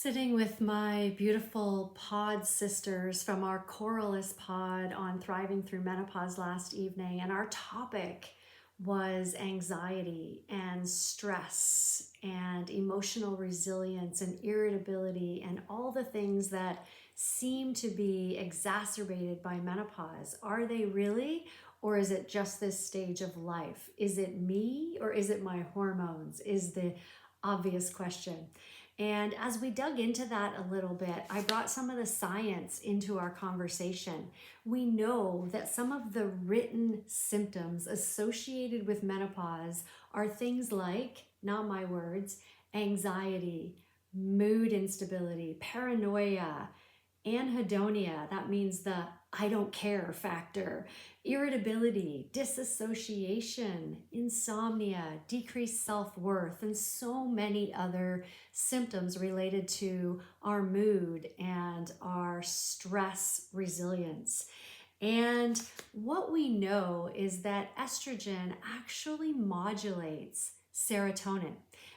Sitting with my beautiful pod sisters from our Coralist pod on Thriving Through Menopause last evening, and our topic was anxiety and stress and emotional resilience and irritability and all the things that seem to be exacerbated by menopause. Are they really? Or is it just this stage of life? Is it me or is it my hormones? Is the obvious question. And as we dug into that a little bit, I brought some of the science into our conversation. We know that some of the written symptoms associated with menopause are things like, not my words, anxiety, mood instability, paranoia, anhedonia, that means the I don't care factor, irritability, disassociation, insomnia, decreased self-worth, and so many other symptoms related to our mood and our stress resilience. And what we know is that estrogen actually modulates serotonin.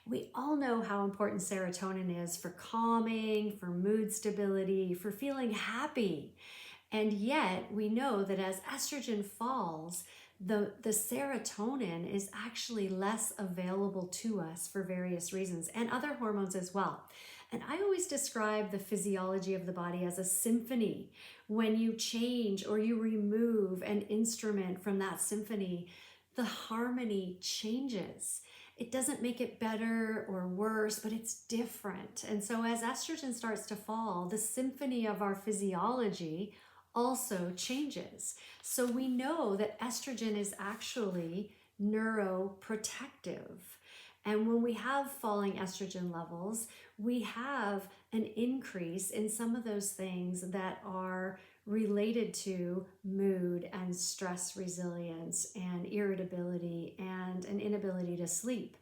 We all know how important serotonin is for calming, for mood stability, for feeling happy. And yet we know that as estrogen falls, the serotonin is actually less available to us for various reasons, and other hormones as well. And I always describe the physiology of the body as a symphony. When you change or you remove an instrument from that symphony, the harmony changes. It doesn't make it better or worse, but it's different. And so as estrogen starts to fall, the symphony of our physiology also changes. So we know that estrogen is actually neuroprotective. And when we have falling estrogen levels, we have an increase in some of those things that are related to mood and stress resilience and irritability and an inability to sleep.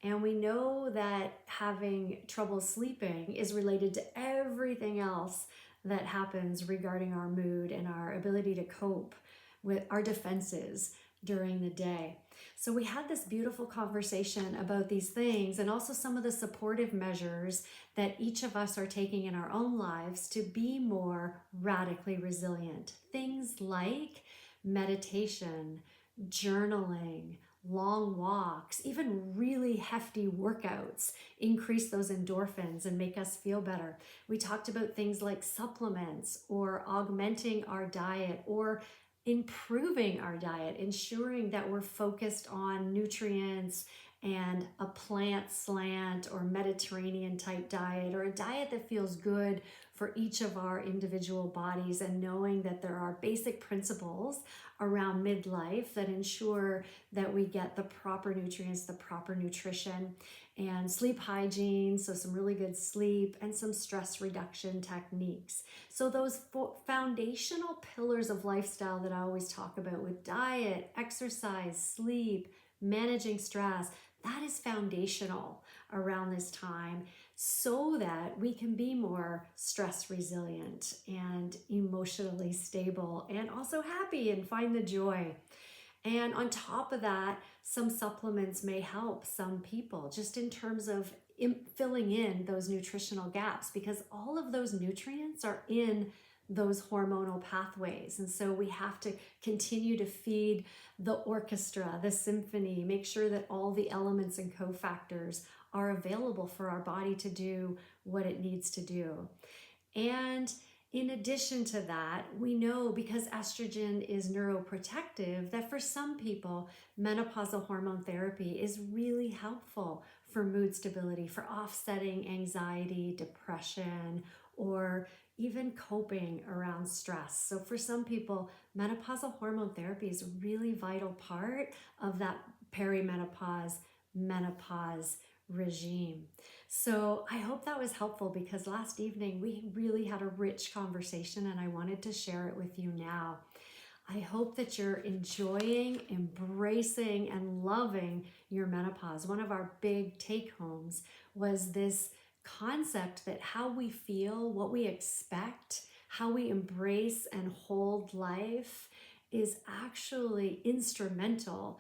And we know that having trouble sleeping is related to everything else that happens regarding our mood and our ability to cope with our defenses during the day. So we had this beautiful conversation about these things and also some of the supportive measures that each of us are taking in our own lives to be more radically resilient. Things like meditation, journaling, long walks, even really hefty workouts increase those endorphins and make us feel better. We talked about things like supplements or augmenting our diet or improving our diet, ensuring that we're focused on nutrients and a plant slant or Mediterranean type diet or a diet that feels good for each of our individual bodies, and knowing that there are basic principles around midlife that ensure that we get the proper nutrients, the proper nutrition, and sleep hygiene, so some really good sleep and some stress reduction techniques. So those foundational pillars of lifestyle that I always talk about with diet, exercise, sleep, managing stress, that is foundational around this time so that we can be more stress resilient and emotionally stable and also happy and find the joy. And on top of that, some supplements may help some people just in terms of filling in those nutritional gaps, because all of those nutrients are in those hormonal pathways. And so we have to continue to feed the orchestra, the symphony, make sure that all the elements and cofactors are available for our body to do what it needs to do. And in addition to that, we know because estrogen is neuroprotective that for some people, menopausal hormone therapy is really helpful for mood stability, for offsetting anxiety, depression, or even coping around stress. So for some people, menopausal hormone therapy is a really vital part of that perimenopause, menopause regime. So I hope that was helpful, because last evening we really had a rich conversation and I wanted to share it with you now. I hope that you're enjoying, embracing, and loving your menopause. One of our big take-homes was this concept that how we feel, what we expect, how we embrace and hold life is actually instrumental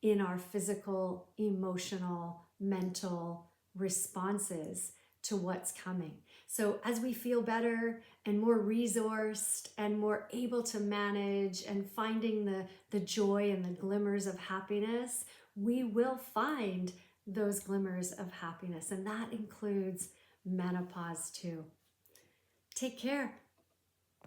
in our physical, emotional, mental responses to what's coming. So as we feel better and more resourced and more able to manage and finding the joy and the glimmers of happiness, we will find those glimmers of happiness. And that includes menopause too. Take care.